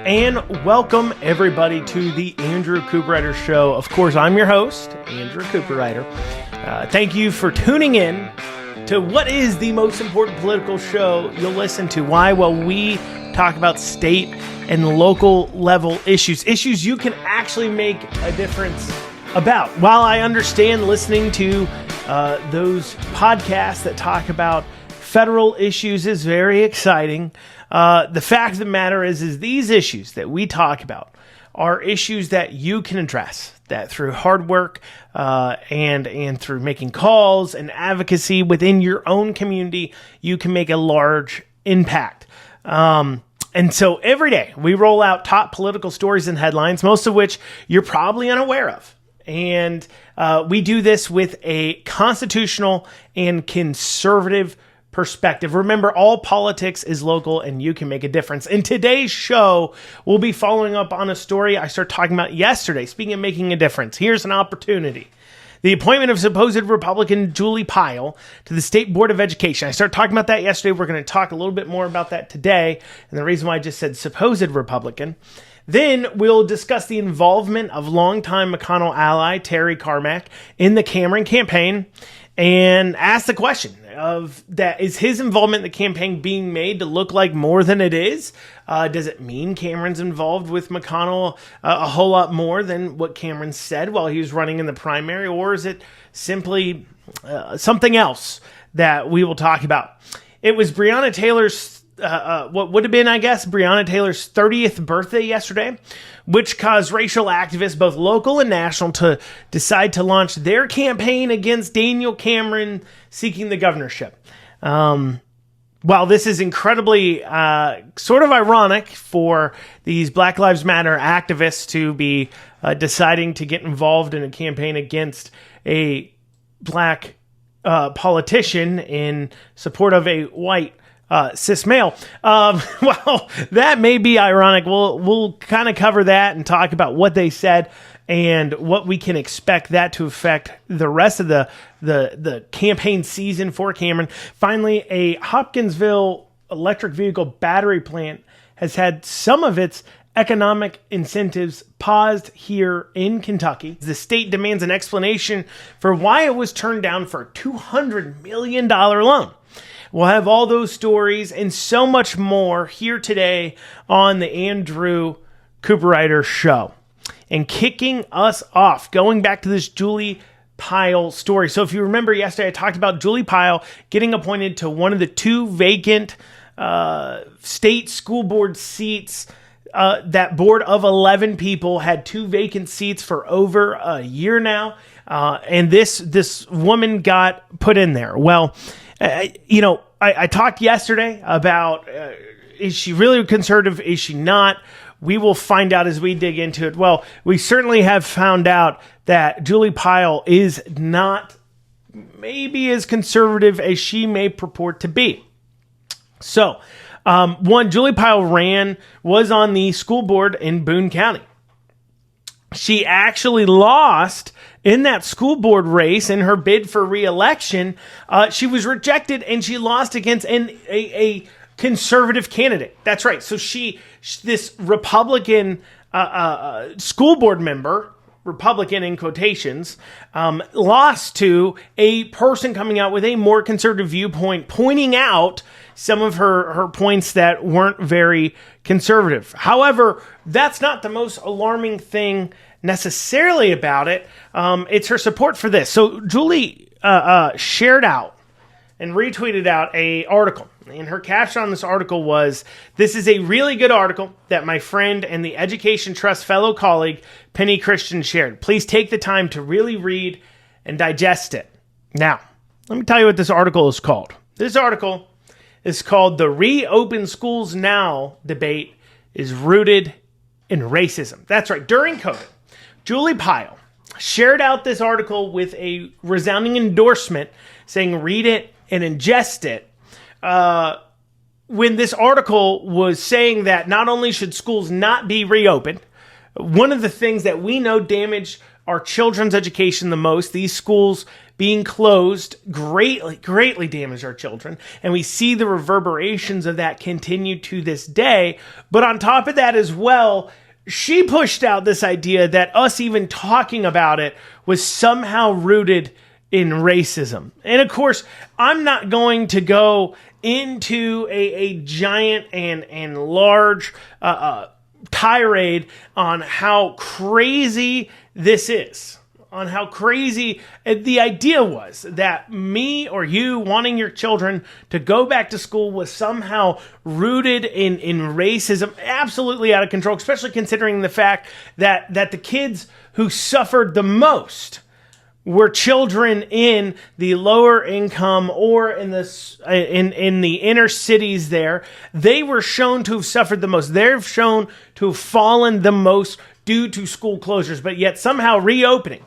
And welcome everybody to the Andrew Cooperrider Show. Of course, I'm your host, Andrew Cooperrider. Thank you for tuning in to what is the most important political show you'll listen to. Why? Well, we talk about state and local level issues you can actually make a difference about. While I understand listening to those podcasts that talk about federal issues is very exciting, the fact of the matter is these issues that we talk about are issues that you can address, that through hard work and through making calls and advocacy within your own community, you can make a large impact. And so every day we roll out top political stories and headlines, most of which you're probably unaware of. And we do this with a constitutional and conservative perspective. Remember, all politics is local and you can make a difference. In today's show, we'll be following up on a story I started talking about yesterday. Speaking of making a difference, here's an opportunity. The appointment of supposed Republican Julie Pyle to the State Board of Education. I started talking about that yesterday. We're going to talk a little bit more about that today. And the reason why I just said supposed Republican. Then we'll discuss the involvement of longtime McConnell ally Terry Carmack in the Cameron campaign and ask the question of that, is his involvement in the campaign being made to look like more than it is? Does it mean Cameron's involved with McConnell a whole lot more than what Cameron said while he was running in the primary? Or is it simply something else that we will talk about? It was Breonna Taylor's what would have been, I guess, Breonna Taylor's 30th birthday yesterday, which caused racial activists, both local and national, to decide to launch their campaign against Daniel Cameron seeking the governorship. While this is incredibly sort of ironic for these Black Lives Matter activists to be deciding to get involved in a campaign against a black politician in support of a white cis male. Well, that may be ironic. We'll kind of cover that and talk about what they said and what we can expect that to affect the rest of the campaign season for Cameron. Finally, a Hopkinsville electric vehicle battery plant has had some of its economic incentives paused here in Kentucky. The state demands an explanation for why it was turned down for a $200 million loan. We'll have all those stories and so much more here today on the Andrew Cooperrider Show. And kicking us off, going back to this Julie Pyle story. So if you remember yesterday, I talked about Julie Pyle getting appointed to one of the two vacant state school board seats. That board of 11 people had two vacant seats for over a year now. And this woman got put in there. Well, I talked yesterday about, is she really conservative? Is she not? We will find out as we dig into it. Well, we certainly have found out that Julie Pyle is not maybe as conservative as she may purport to be. So, Julie Pyle was on the school board in Boone County. She actually lost in that school board race in her bid for re-election. She was rejected and she lost against a conservative candidate. That's right. So this Republican school board member, Republican in quotations, lost to a person coming out with a more conservative viewpoint, pointing out some of her points that weren't very conservative. However, that's not the most alarming thing necessarily about it. It's her support for this. So Julie shared out and retweeted out a article. And her caption on this article was, "This is a really good article that my friend and the Education Trust fellow colleague, Penny Christian, shared. Please take the time to really read and digest it." Now, let me tell you what this article is called. This article is called "The Reopen Schools Now Debate is Rooted in Racism." That's right. During COVID, Julie Pyle shared out this article with a resounding endorsement saying, read it and ingest it. When this article was saying that not only should schools not be reopened, one of the things that we know damage our children's education the most, these schools being closed greatly damaged our children. And we see the reverberations of that continue to this day. But on top of that as well, she pushed out this idea that us even talking about it was somehow rooted in racism. And of course, I'm not going to go into a giant and large tirade on how crazy this is, on how crazy the idea was that me or you wanting your children to go back to school was somehow rooted in racism, absolutely out of control, especially considering the fact that the kids who suffered the most were children in the lower income or in the inner cities there. They were shown to have suffered the most. They're shown to have fallen the most due to school closures, but yet somehow reopening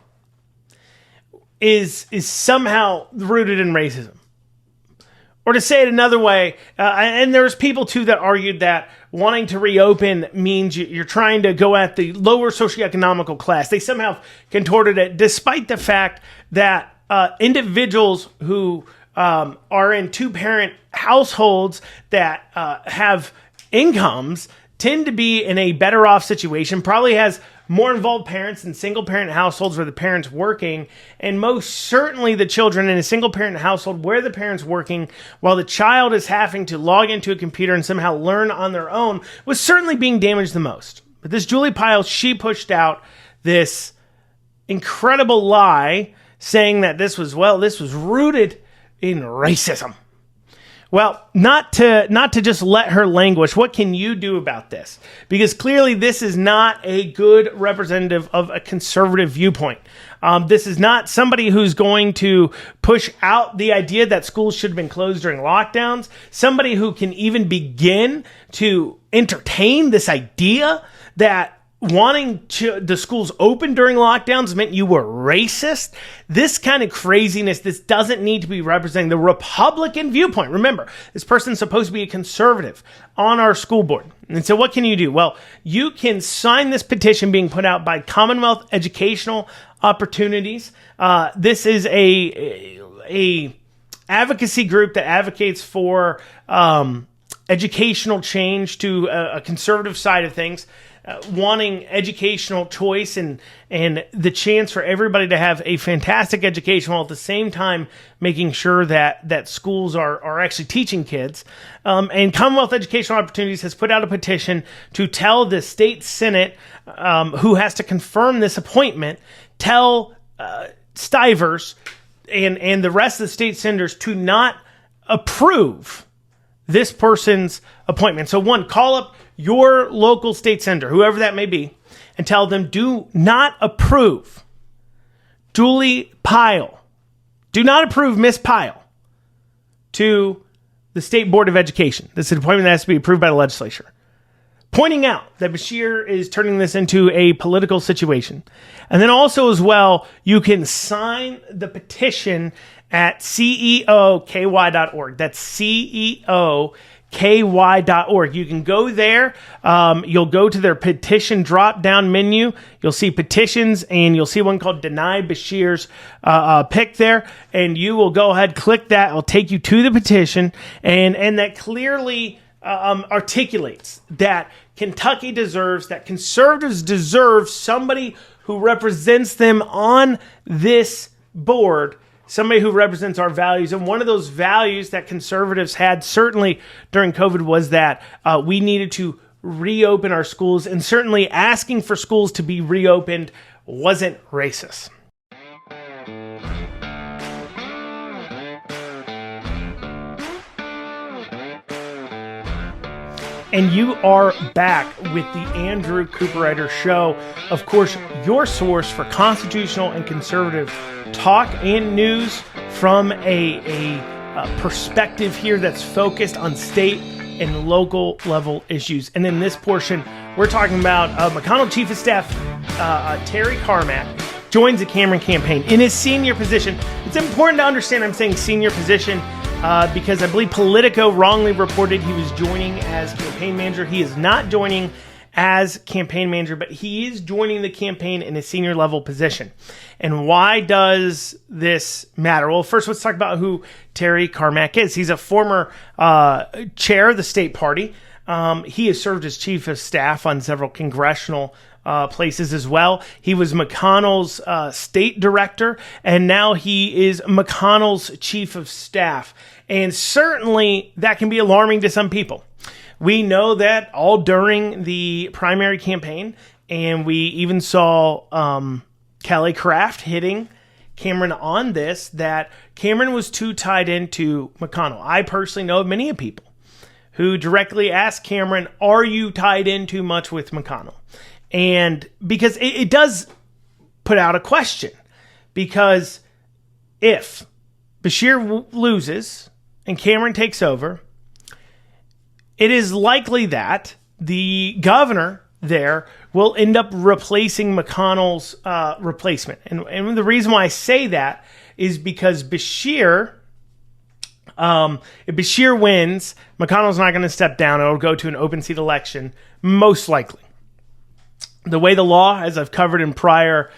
is somehow rooted in racism. Or to say it another way, and there's people too that argued that wanting to reopen means you're trying to go at the lower socioeconomical class. They somehow contorted it, despite the fact that individuals who are in two-parent households that have incomes tend to be in a better off situation, probably has more involved parents than single-parent households where the parent's working, and most certainly the children in a single-parent household where the parent's working while the child is having to log into a computer and somehow learn on their own was certainly being damaged the most. But this Julie Pyle, she pushed out this incredible lie saying that this was rooted in racism. Well, not to just let her languish. What can you do about this? Because clearly this is not a good representative of a conservative viewpoint. This is not somebody who's going to push out the idea that schools should have been closed during lockdowns. Somebody who can even begin to entertain this idea that wanting the schools open during lockdowns meant you were racist. This kind of craziness, this doesn't need to be representing the Republican viewpoint. Remember, this person's supposed to be a conservative on our school board. And so what can you do? Well, you can sign this petition being put out by Commonwealth Educational Opportunities. This is a advocacy group that advocates for educational change to a conservative side of things. Wanting educational choice and the chance for everybody to have a fantastic education while at the same time making sure that schools are actually teaching kids. And Commonwealth Educational Opportunities has put out a petition to tell the state Senate, who has to confirm this appointment, tell Stivers and the rest of the state senators to not approve this person's appointment. So one, call up your local state senator, whoever that may be, and tell them do not approve Julie Pyle. Do not approve Miss Pyle to the State Board of Education. This is an appointment that has to be approved by the legislature. Pointing out that Beshear is turning this into a political situation. And then also as well, you can sign the petition at ceoky.org. That's ceoky.org. You can go there. You'll go to their petition drop-down menu. You'll see petitions, and you'll see one called Deny Beshear's pick there. And you will go ahead, click that. It'll take you to the petition. And that clearly articulates that Kentucky deserves, that conservatives deserve somebody who represents them on this board, somebody who represents our values. And one of those values that conservatives had certainly during COVID was that we needed to reopen our schools, and certainly asking for schools to be reopened wasn't racist. And you are back with the Andrew Cooperrider Show. Of course, your source for constitutional and conservative talk and news from a perspective here that's focused on state and local level issues. And in this portion, we're talking about McConnell Chief of Staff Terry Carmack joins the Cameron campaign in his senior position. It's important to understand I'm saying senior position because I believe Politico wrongly reported he was joining as campaign manager. He is not joining as campaign manager, but he is joining the campaign in a senior level position. And why does this matter? Well, first, let's talk about who Terry Carmack is. He's a former chair of the state party. He has served as chief of staff on several congressional places as well. He was McConnell's state director, and now he is McConnell's chief of staff. And certainly that can be alarming to some people. We know that all during the primary campaign, and we even saw Kelly Craft hitting Cameron on this, that Cameron was too tied into McConnell. I personally know many people who directly asked Cameron, are you tied in too much with McConnell? And because it does put out a question, because if Beshear loses and Cameron takes over, it is likely that the governor there will end up replacing McConnell's replacement. And the reason why I say that is because Beshear, if Beshear wins, McConnell's not going to step down. It'll go to an open seat election, most likely. The way the law, as I've covered in prior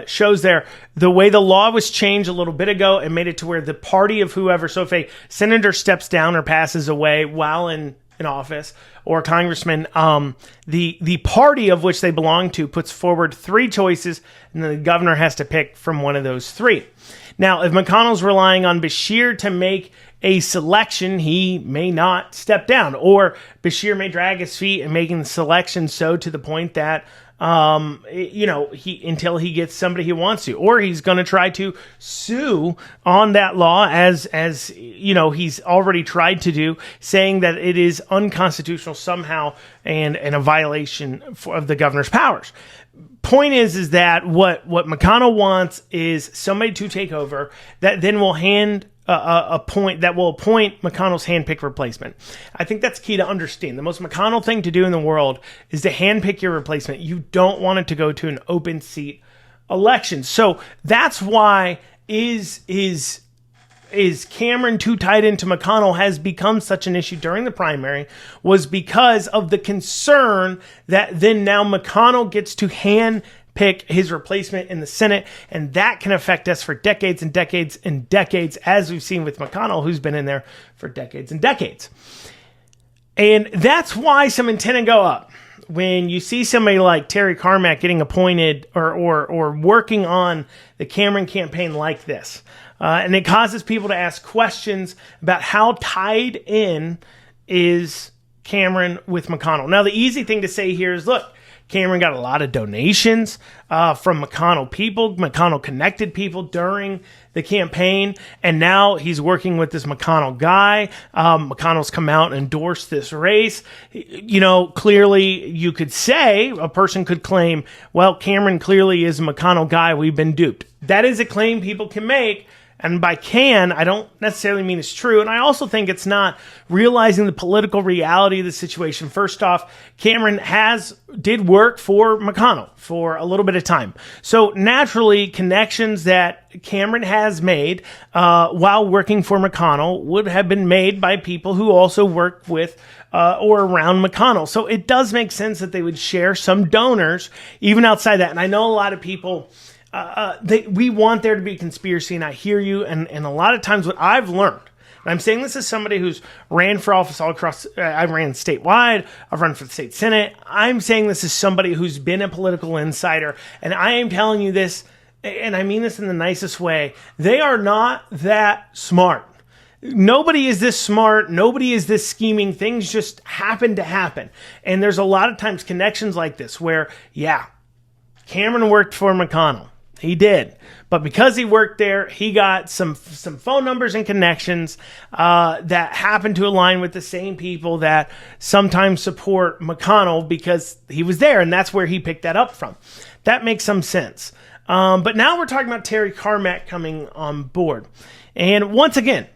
shows there, the way the law was changed a little bit ago and made it to where the party of whoever, so if a senator steps down or passes away while in office, or a congressman, the party of which they belong to puts forward three choices, and then the governor has to pick from one of those three. Now, if McConnell's relying on Beshear to make a selection, he may not step down, or Beshear may drag his feet in making the selection so to the point that until he gets somebody he wants to, or he's going to try to sue on that law as he's already tried to do, saying that it is unconstitutional somehow and a violation of the governor's powers. Point is that what McConnell wants is somebody to take over that then will appoint McConnell's handpicked replacement. I think that's key to understand. The most McConnell thing to do in the world is to handpick your replacement. You don't want it to go to an open seat election. So that's why is Cameron too tied into McConnell has become such an issue during the primary, was because of the concern that then now McConnell gets to hand pick his replacement in the Senate, and that can affect us for decades and decades and decades, as we've seen with McConnell, who's been in there for decades and decades. And that's why some antennae go up when you see somebody like Terry Carmack getting appointed or working on the Cameron campaign like this. And it causes people to ask questions about how tied in is Cameron with McConnell. Now, the easy thing to say here is, look, Cameron got a lot of donations from McConnell people, McConnell connected people during the campaign, and now he's working with this McConnell guy. McConnell's come out and endorsed this race. Clearly you could say, a person could claim, well, Cameron clearly is a McConnell guy. We've been duped. That is a claim people can make. And by I don't necessarily mean it's true. And I also think it's not realizing the political reality of the situation. First off, Cameron did work for McConnell for a little bit of time. So naturally, connections that Cameron has made while working for McConnell would have been made by people who also work with or around McConnell. So it does make sense that they would share some donors even outside that. And I know a lot of people... we want there to be a conspiracy, and I hear you. And a lot of times what I've learned, and I'm saying this as somebody who's ran for office all across, I ran statewide, I've run for the state Senate. I'm saying this as somebody who's been a political insider, and I am telling you this, and I mean this in the nicest way. They are not that smart. Nobody is this smart. Nobody is this scheming. Things just happen to happen. And there's a lot of times connections like this where, Cameron worked for McConnell. He did. But because he worked there, he got some phone numbers and connections that happen to align with the same people that sometimes support McConnell because he was there, and that's where he picked that up from. That makes some sense. But now we're talking about Terry Carmack coming on board. And once again,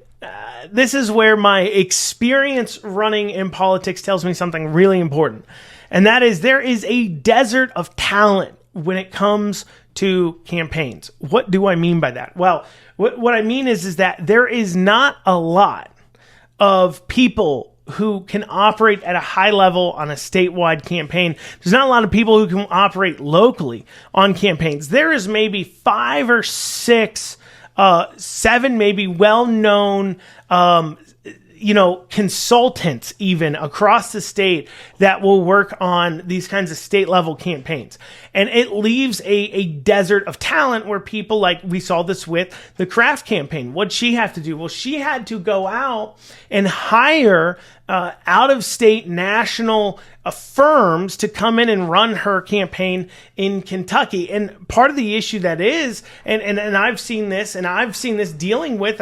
this is where my experience running in politics tells me something really important. And that is there is a desert of talent when it comes to campaigns. What do I mean by that? Well, what I mean is that there is not a lot of people who can operate at a high level on a statewide campaign. There's not a lot of people who can operate locally on campaigns. There is maybe 5 or 6, 7 maybe well-known consultants even across the state that will work on these kinds of state level campaigns. And it leaves a desert of talent where people, like we saw this with the Kraft campaign. What'd she have to do? Well, she had to go out and hire out of state national firms to come in and run her campaign in Kentucky. And part of the issue that is, and I've seen this, and I've seen this dealing with,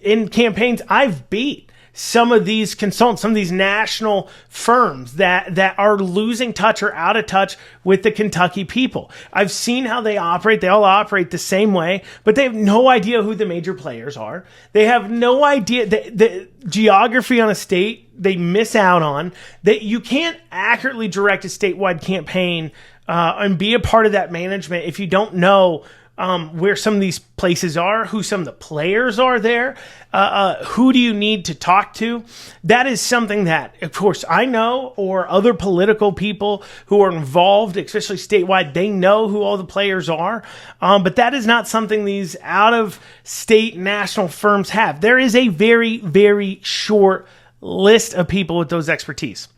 in campaigns, I've beat some of these consultants, some of these national firms that are losing touch or out of touch with the Kentucky people. I've seen how they operate. They all operate the same way, but they have no idea who the major players are. They have no idea the geography on a state they miss out on. That you can't accurately direct a statewide campaign and be a part of that management if you don't know where some of these places are, who some of the players are there, who do you need to talk to? That is something that, of course, I know, or other political people who are involved, especially statewide, they know who all the players are. But that is not something these out-of-state national firms have. There is a very, very short list of people with those expertise.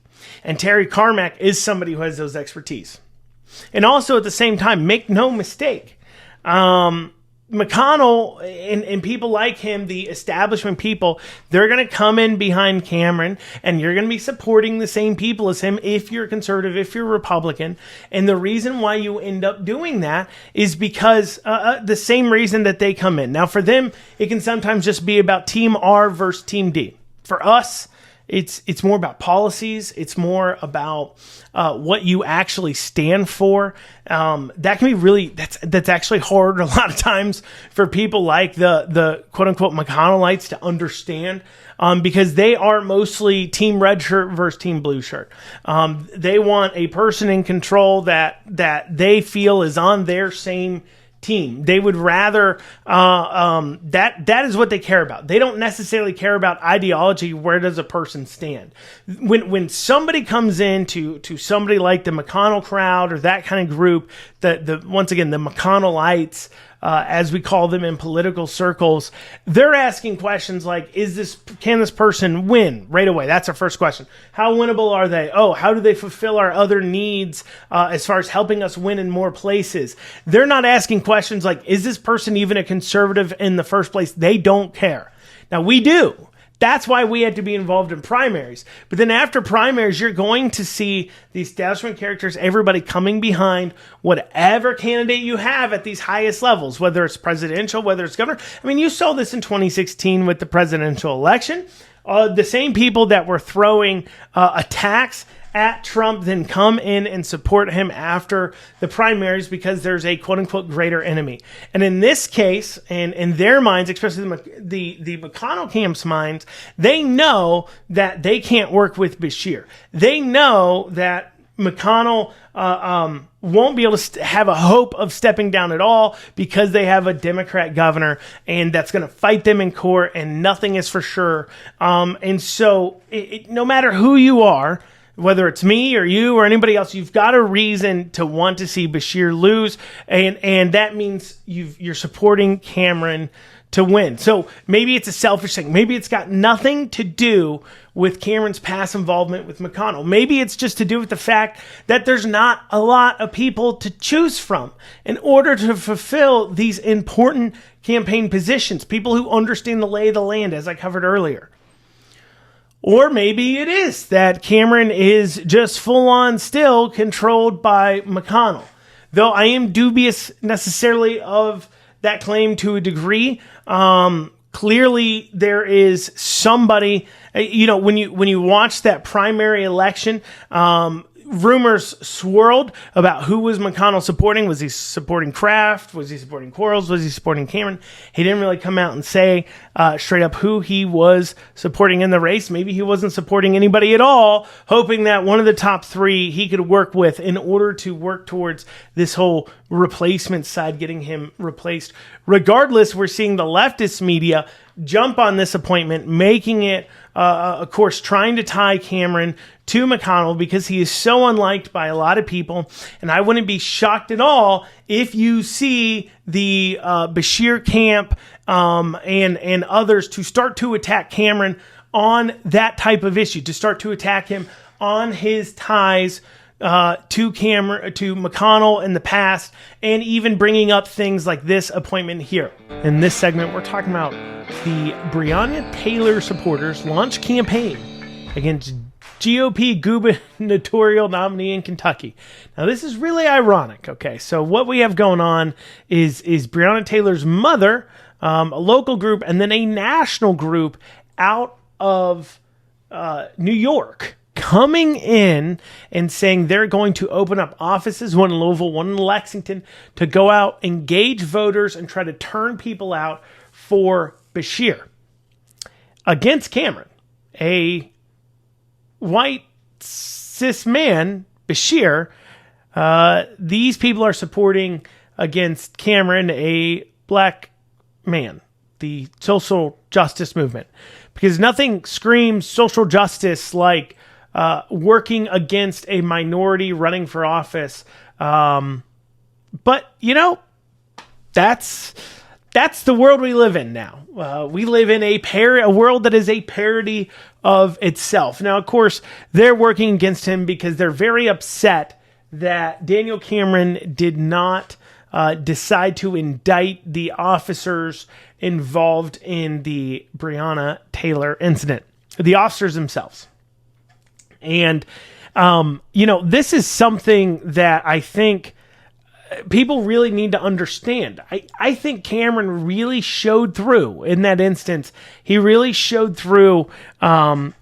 And Terry Carmack is somebody who has those expertise. And also, at the same time, make no mistake, McConnell and people like him, the establishment people, they're going to come in behind Cameron, and you're going to be supporting the same people as him if you're conservative, if you're Republican. And the reason why you end up doing that is because the same reason that they come in. Now, for them, it can sometimes just be about Team R versus Team D. For us, it's more about policies. It's more about what you actually stand for. That can be really, that's actually hard a lot of times for people like the quote unquote McConnellites to understand, because they are mostly Team Red Shirt versus Team Blue Shirt. They want a person in control that they feel is on their same team. They would rather that is what they care about. They don't necessarily care about ideology. Where does a person stand? When somebody comes in to somebody like the McConnell crowd or that kind of group, the once again the McConnellites, as we call them in political circles, they're asking questions like, can this person win right away? That's our first question. How winnable are they? Oh, how do they fulfill our other needs as far as helping us win in more places? They're not asking questions like, is this person even a conservative in the first place? They don't care. Now, we do. That's why we had to be involved in primaries. But then after primaries, you're going to see the establishment characters, everybody coming behind whatever candidate you have at these highest levels, whether it's presidential, whether it's governor. You saw this in 2016 with the presidential election. The same people that were throwing attacks at Trump then come in and support him after the primaries because there's a quote-unquote greater enemy. And in this case, and in their minds, especially the McConnell camp's minds, they know that they can't work with Beshear. They know that McConnell won't be able to have a hope of stepping down at all because they have a Democrat governor, and that's going to fight them in court, and nothing is for sure. And so no matter who you are, whether it's me or you or anybody else, you've got a reason to want to see Beshear lose, and that means you're supporting Cameron to win. So maybe it's a selfish thing. Maybe it's got nothing to do with Cameron's past involvement with McConnell. Maybe it's just to do with the fact that there's not a lot of people to choose from in order to fulfill these important campaign positions, people who understand the lay of the land, as I covered earlier. Or maybe it is that Cameron is just full-on still controlled by McConnell. Though I am dubious necessarily of that claim to a degree. Clearly, there is somebody, when you watch that primary election, rumors swirled about who was McConnell supporting. Was he supporting Kraft? Was he supporting Quarles? Was he supporting Cameron? He didn't really come out and say straight up who he was supporting in the race. Maybe he wasn't supporting anybody at all, hoping that one of the top three he could work with in order to work towards this whole replacement side, getting him replaced. Regardless, we're seeing the leftist media jump on this appointment, making it, of course, trying to tie Cameron to McConnell because he is so unliked by a lot of people. And I wouldn't be shocked at all if you see the Beshear camp and others to start to attack Cameron on that type of issue, to start to attack him on his ties to McConnell in the past, and even bringing up things like this appointment here. In this segment, we're talking about the Breonna Taylor supporters launch campaign against GOP gubernatorial nominee in Kentucky. Now, this is really ironic. Okay, so what we have going on is Breonna Taylor's mother, a local group, and then a national group out of New York, coming in and saying they're going to open up offices, one in Louisville, one in Lexington, to go out, engage voters, and try to turn people out for Beshear against Cameron, a white cis man, Beshear. These people are supporting against Cameron, a black man, the social justice movement, because nothing screams social justice like working against a minority running for office. But, you know, that's the world we live in now. We live in a world that is a parody of itself. Now, of course, they're working against him because they're very upset that Daniel Cameron did not decide to indict the officers involved in the Breonna Taylor incident, the officers themselves. And, you know, this is something that I think people really need to understand. I think Cameron really showed through in that instance. He really showed through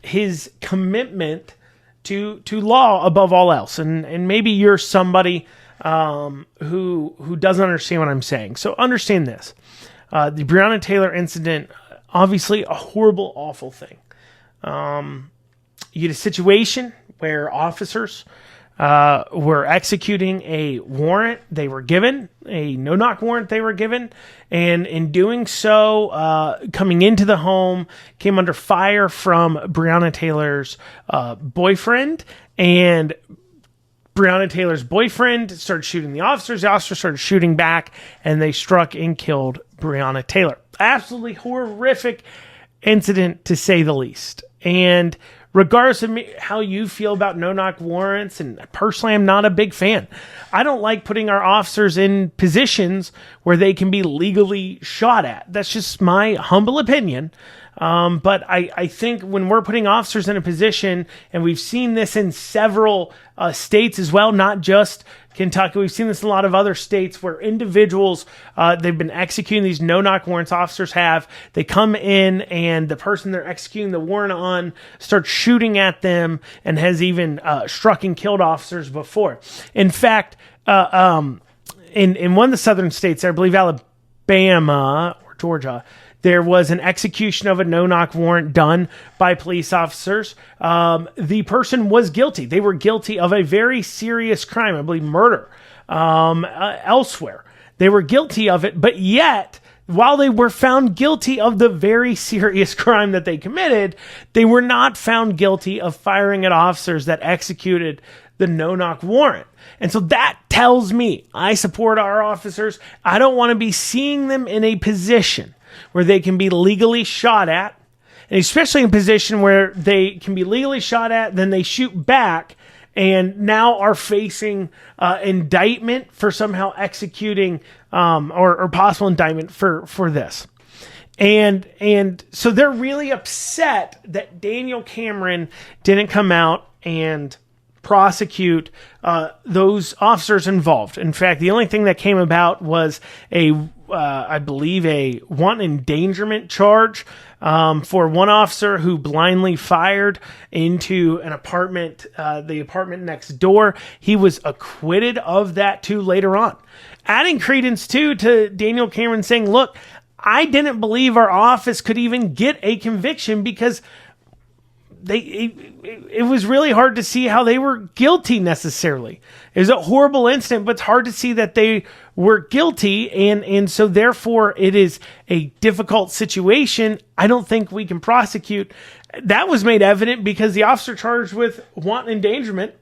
his commitment to law above all else. And maybe you're somebody who doesn't understand what I'm saying. So understand this. The Breonna Taylor incident, obviously a horrible, awful thing. You get a situation where officers were executing a warrant they were given, a no-knock warrant they were given, and in doing so, coming into the home, came under fire from Breonna Taylor's boyfriend, and Breonna Taylor's boyfriend started shooting the officers started shooting back, and they struck and killed Breonna Taylor. Absolutely horrific incident, to say the least. And regardless of how you feel about no-knock warrants, and personally, I'm not a big fan. I don't like putting our officers in positions where they can be legally shot at. That's just my humble opinion. But I think when we're putting officers in a position, and we've seen this in several states as well, not just Kentucky, we've seen this in a lot of other states where individuals, they've been executing these no-knock warrants, officers have, they come in and the person they're executing the warrant on starts shooting at them and has even struck and killed officers before. In fact, in one of the southern states, I believe Alabama or Georgia, there was an execution of a no-knock warrant done by police officers. The person was guilty. They were guilty of a very serious crime, I believe murder, elsewhere. They were guilty of it, but yet, while they were found guilty of the very serious crime that they committed, they were not found guilty of firing at officers that executed the no-knock warrant. And so that tells me I support our officers. I don't want to be seeing them in a position where they can be legally shot at, and especially in a position where they can be legally shot at, then they shoot back, and now are facing indictment for somehow executing or possible indictment for this. And so they're really upset that Daniel Cameron didn't come out and prosecute those officers involved. In fact, the only thing that came about was I believe a wanton endangerment charge for one officer who blindly fired into an apartment, the apartment next door. He was acquitted of that too later on. Adding credence too to Daniel Cameron saying, look, I didn't believe our office could even get a conviction because it was really hard to see how they were guilty necessarily. It was a horrible incident, but it's hard to see that they were guilty, and so therefore it is a difficult situation. I don't think we can prosecute. That was made evident because the officer charged with wanton endangerment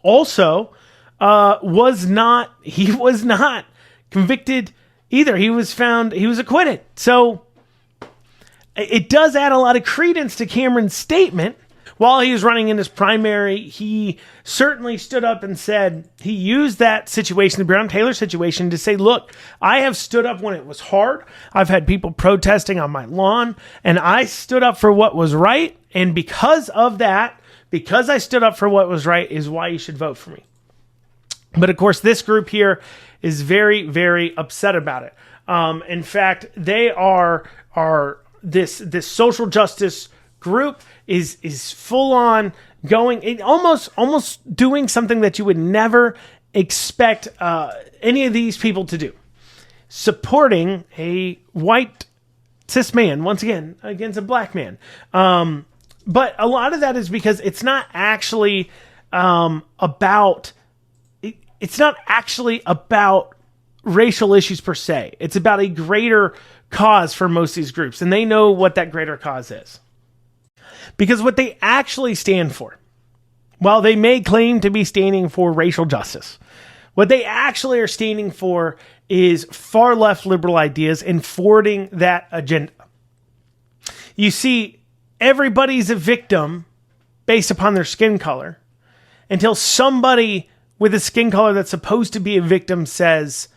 also was not convicted either. He was acquitted. So it does add a lot of credence to Cameron's statement. While he was running in his primary, he certainly stood up and said he used that situation, the Breonna Taylor situation, to say, look, I have stood up when it was hard. I've had people protesting on my lawn, and I stood up for what was right. And because of that, because I stood up for what was right, is why you should vote for me. But of course, this group here is very, very upset about it. In fact, they are this social justice group is full on going, almost doing something that you would never expect any of these people to do. Supporting a white cis man, once again, against a black man. But a lot of that is because it's not actually about racial issues per se. It's about a greater cause for most of these groups, and they know what that greater cause is. Because what they actually stand for, while they may claim to be standing for racial justice, what they actually are standing for is far left liberal ideas and forwarding that agenda. You see, everybody's a victim based upon their skin color until somebody with a skin color that's supposed to be a victim says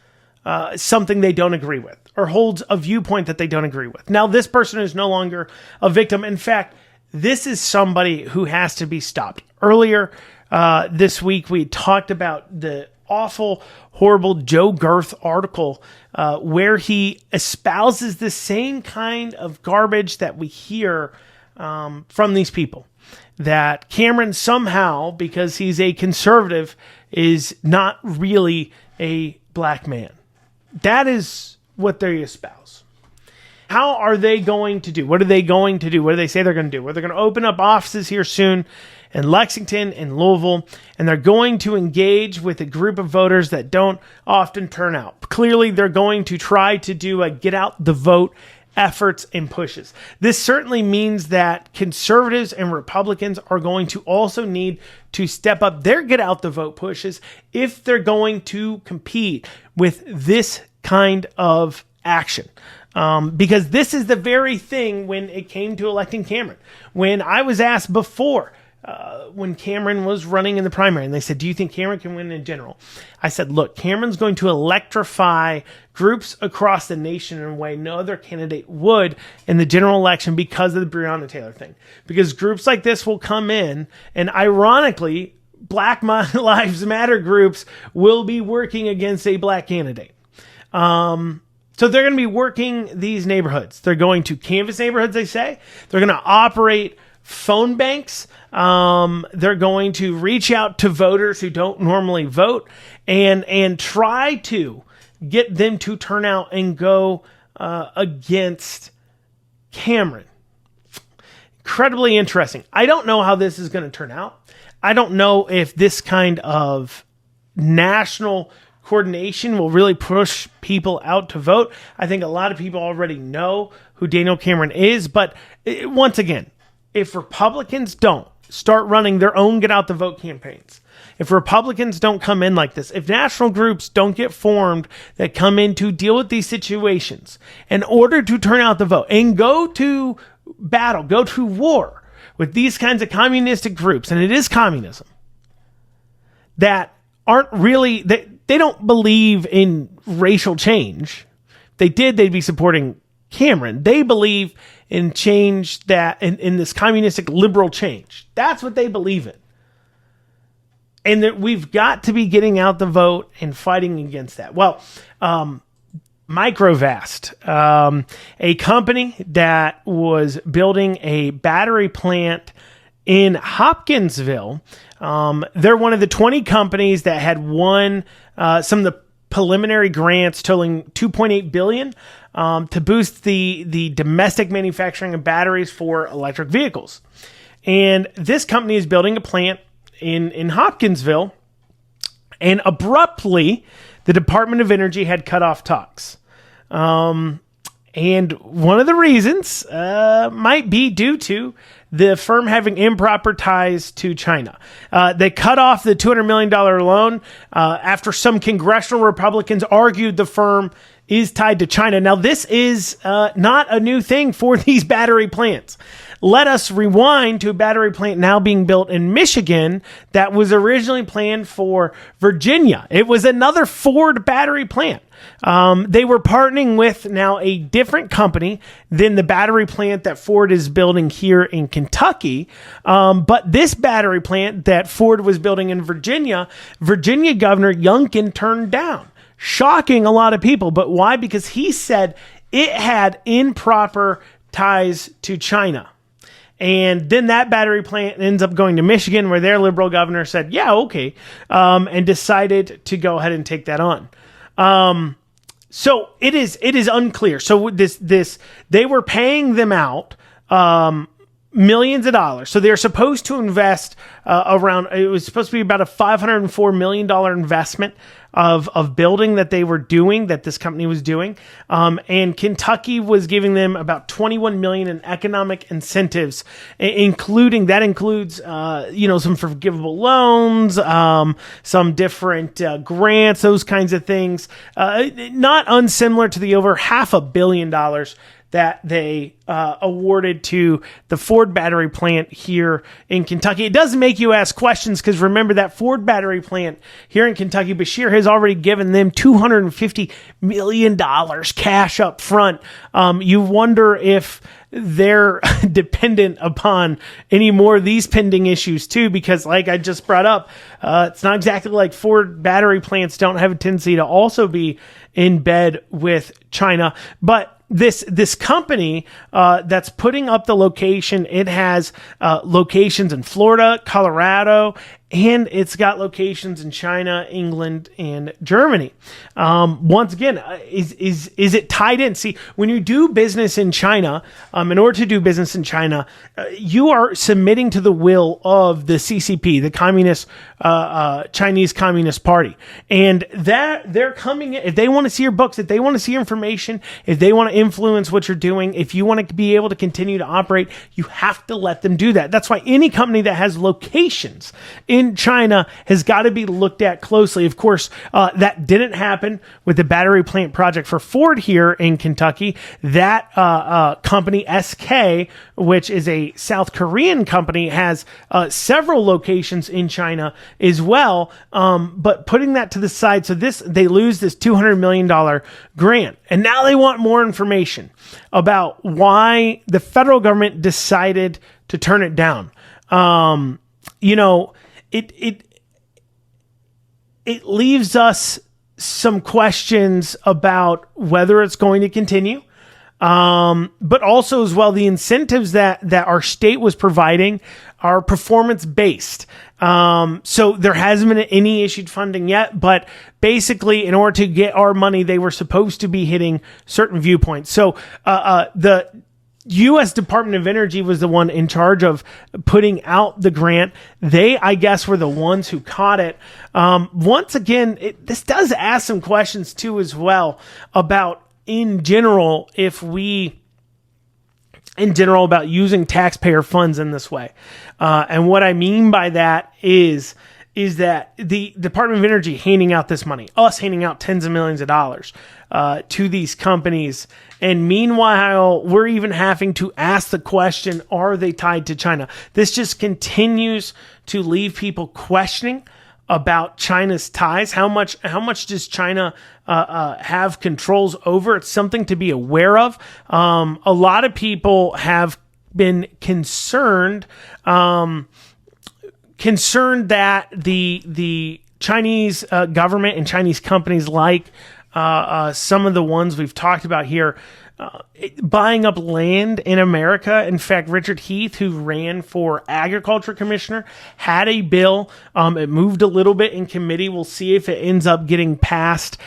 something they don't agree with or holds a viewpoint that they don't agree with. Now, this person is no longer a victim. In fact, this is somebody who has to be stopped. Earlier this week, we talked about the awful, horrible Joe Girth article where he espouses the same kind of garbage that we hear from these people. That Cameron somehow, because he's a conservative, is not really a black man. That is what they espouse. How are they going to do? What are they going to do? What do they say they're going to do? Well, they're going to open up offices here soon in Lexington and Louisville, and they're going to engage with a group of voters that don't often turn out. Clearly, they're going to try to do a get out the vote efforts and pushes. This certainly means that conservatives and Republicans are going to also need to step up their get out the vote pushes if they're going to compete with this kind of action. Because this is the very thing when it came to electing Cameron. When I was asked before, when Cameron was running in the primary, and they said, do you think Cameron can win in general? I said, look, Cameron's going to electrify groups across the nation in a way no other candidate would in the general election because of the Breonna Taylor thing. Because groups like this will come in, and ironically, Black Lives Matter groups will be working against a black candidate. So they're going to be working these neighborhoods. They're going to canvass neighborhoods, they say. They're going to operate phone banks. They're going to reach out to voters who don't normally vote and try to get them to turn out and go against Cameron. Incredibly interesting. I don't know how this is going to turn out. I don't know if this kind of national coordination will really push people out to vote. I think a lot of people already know who Daniel Cameron is, but once again, if Republicans don't start running their own get out the vote campaigns, if Republicans don't come in like this, if national groups don't get formed that come in to deal with these situations in order to turn out the vote and go to battle, go to war with these kinds of communistic groups, and it is communism, that aren't really, they don't believe in racial change. If they did, they'd be supporting Cameron. They believe in change that in this communistic liberal change. That's what they believe in. And that we've got to be getting out the vote and fighting against that. Well, Microvast, a company that was building a battery plant in Hopkinsville, they're one of the 20 companies that had won some of the preliminary grants totaling $2.8 billion to boost the domestic manufacturing of batteries for electric vehicles. And this company is building a plant in Hopkinsville, and abruptly, the Department of Energy had cut off talks. And one of the reasons might be due to the firm having improper ties to China. They cut off the $200 million loan after some congressional Republicans argued the firm is tied to China. Now, this is not a new thing for these battery plants. Let us rewind to a battery plant now being built in Michigan that was originally planned for Virginia. It was another Ford battery plant. They were partnering with now a different company than the battery plant that Ford is building here in Kentucky. But this battery plant that Ford was building in Virginia Governor Youngkin turned down, shocking a lot of people. But why? Because he said it had improper ties to China. And then that battery plant ends up going to Michigan, where their liberal governor said, yeah, okay, and decided to go ahead and take that on. So it is unclear. So they were paying them out millions of dollars. So they're supposed to invest it was supposed to be about a $504 million investment of building that they were doing, that this company was doing. And Kentucky was giving them about $21 million in economic incentives, that includes some forgivable loans, some different grants, those kinds of things. Not unsimilar to the over $500 million that they awarded to the Ford battery plant here in Kentucky. It does make you ask questions, because remember, that Ford battery plant here in Kentucky, Beshear has already given them $250 million cash up front. You wonder if they're dependent upon any more of these pending issues too, because like I just brought up, it's not exactly like Ford battery plants don't have a tendency to also be in bed with China. But this company that's putting up the location, it has locations in Florida, Colorado, and it's got locations in China, England, and Germany. Once again, is it tied in? See, when you do business in China, in order to do business in China, you are submitting to the will of the CCP, the Communist Chinese Communist Party, and that they're coming in. If they want to see your books, if they want to see your information, if they want to influence what you're doing, if you want to be able to continue to operate, you have to let them do that. That's why any company that has locations in China has got to be looked at closely. Of course, that didn't happen with the battery plant project for Ford here in Kentucky. That company, SK, which is a South Korean company, has several locations in China as well. But putting that to the side, so they lose this $200 million grant. And now they want more information about why the federal government decided to turn it down. It leaves us some questions about whether it's going to continue, but also as well the incentives that our state was providing are performance based. So there hasn't been any issued funding yet, but basically in order to get our money, they were supposed to be hitting certain viewpoints. So the U.S. Department of Energy was the one in charge of putting out the grant. They, I guess, were the ones who caught it. Once again, this does ask some questions too as well about in general about using taxpayer funds in this way. And what I mean by that is that the Department of Energy handing out this money, us handing out tens of millions of dollars to these companies. And meanwhile, we're even having to ask the question, are they tied to China? This just continues to leave people questioning about China's ties. How much does China have controls over? It's something to be aware of. A lot of people have been concerned that the Chinese government and Chinese companies like some of the ones we've talked about here, buying up land in America. In fact, Richard Heath, who ran for agriculture commissioner, had a bill. It moved a little bit in committee. We'll see if it ends up getting passed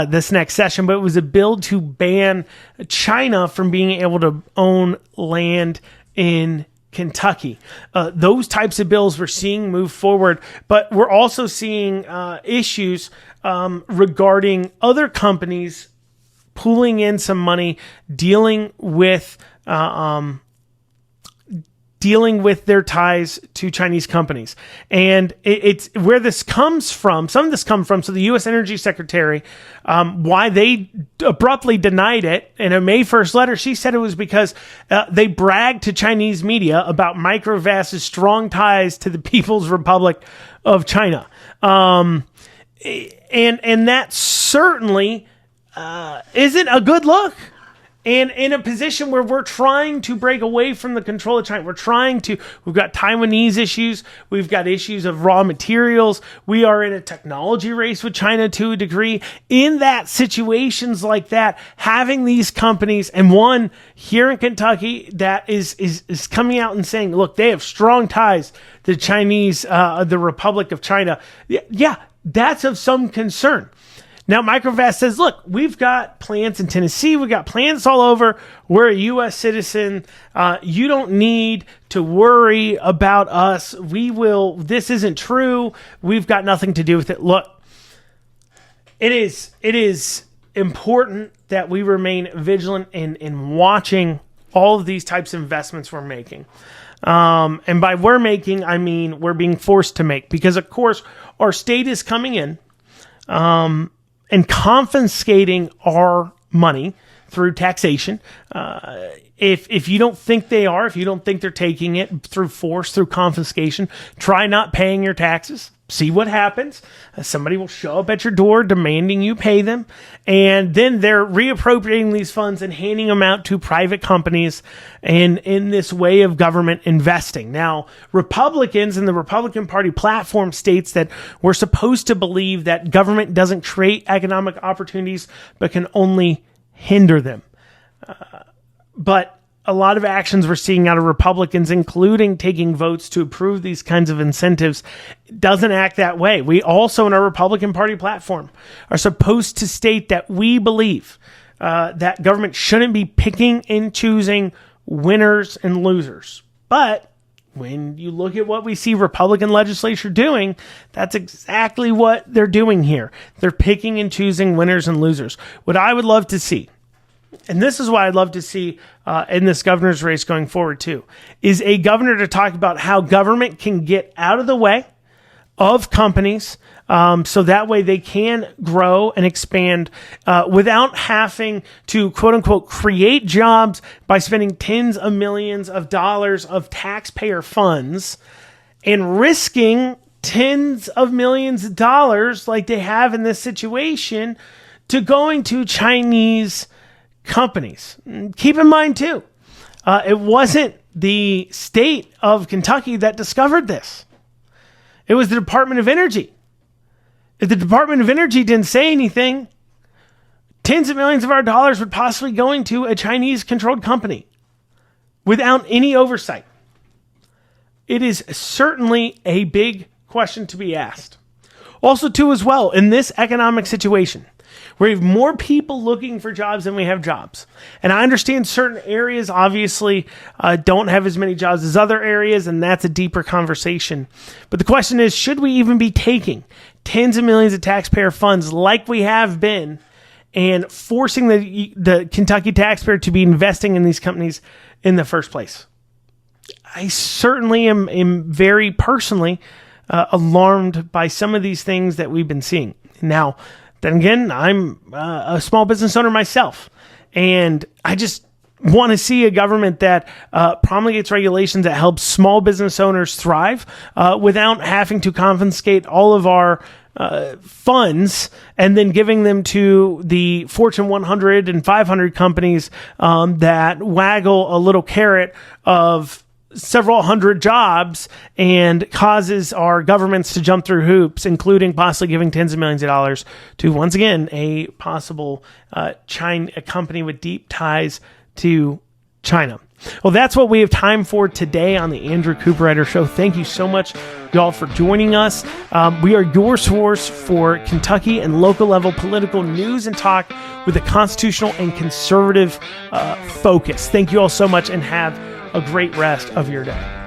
this next session. But it was a bill to ban China from being able to own land in Kentucky. Those types of bills we're seeing move forward, but we're also seeing issues regarding other companies pulling in some money, dealing with their ties to Chinese companies. And it's where this comes from. Some of this comes from, so the U.S. Energy Secretary, why they abruptly denied it in a May 1st letter, she said it was because they bragged to Chinese media about Microvast's strong ties to the People's Republic of China. And that certainly isn't a good look. And in a position where we're trying to break away from the control of China, we've got Taiwanese issues, we've got issues of raw materials, we are in a technology race with China to a degree. In that situations like that, having these companies, and one here in Kentucky that is coming out and saying, look, they have strong ties to Chinese, the Republic of China. Yeah, that's of some concern. Now, Microvast says, look, we've got plants in Tennessee. We've got plants all over. We're a U.S. citizen. You don't need to worry about us. This isn't true. We've got nothing to do with it. Look, it is important that we remain vigilant in watching all of these types of investments we're making. And by we're making, I mean we're being forced to make. Because, of course, our state is coming in and confiscating our money through taxation. If you don't think they are, if you don't think they're taking it through force, through confiscation, try not paying your taxes. See what happens. Somebody will show up at your door demanding you pay them. And then they're reappropriating these funds and handing them out to private companies and in this way of government investing. Now, Republicans and the Republican Party platform states that we're supposed to believe that government doesn't create economic opportunities, but can only hinder them. But a lot of actions we're seeing out of Republicans, including taking votes to approve these kinds of incentives, doesn't act that way. We also, in our Republican Party platform, are supposed to state that we believe that government shouldn't be picking and choosing winners and losers. But when you look at what we see Republican legislature doing, that's exactly what they're doing here. They're picking and choosing winners and losers. What I would love to see, and this is what I'd love to see in this governor's race going forward too, is a governor to talk about how government can get out of the way of companies so that way they can grow and expand without having to, quote unquote, create jobs by spending tens of millions of dollars of taxpayer funds and risking tens of millions of dollars like they have in this situation to going to Chinese companies. Keep in mind too, it wasn't the state of Kentucky that discovered this. It was the Department of Energy. If the Department of Energy didn't say anything, tens of millions of our dollars would possibly go into a Chinese controlled company without any oversight. It is certainly a big question to be asked. Also too, as well, in this economic situation, we have more people looking for jobs than we have jobs. And I understand certain areas obviously don't have as many jobs as other areas, and that's a deeper conversation. But the question is, should we even be taking tens of millions of taxpayer funds like we have been and forcing the Kentucky taxpayer to be investing in these companies in the first place? I certainly am very personally alarmed by some of these things that we've been seeing. Now, then again, I'm a small business owner myself, and I just want to see a government that promulgates regulations that help small business owners thrive without having to confiscate all of our funds and then giving them to the Fortune 100 and 500 companies that waggle a little carrot of several hundred jobs and causes our governments to jump through hoops, including possibly giving tens of millions of dollars to, once again, a possible a company with deep ties to China. Well, that's what we have time for today on the Andrew Cooperrider Show. Thank you so much, y'all, for joining us. We are your source for Kentucky and local level political news and talk with a constitutional and conservative focus. Thank you all so much, and have a great rest of your day.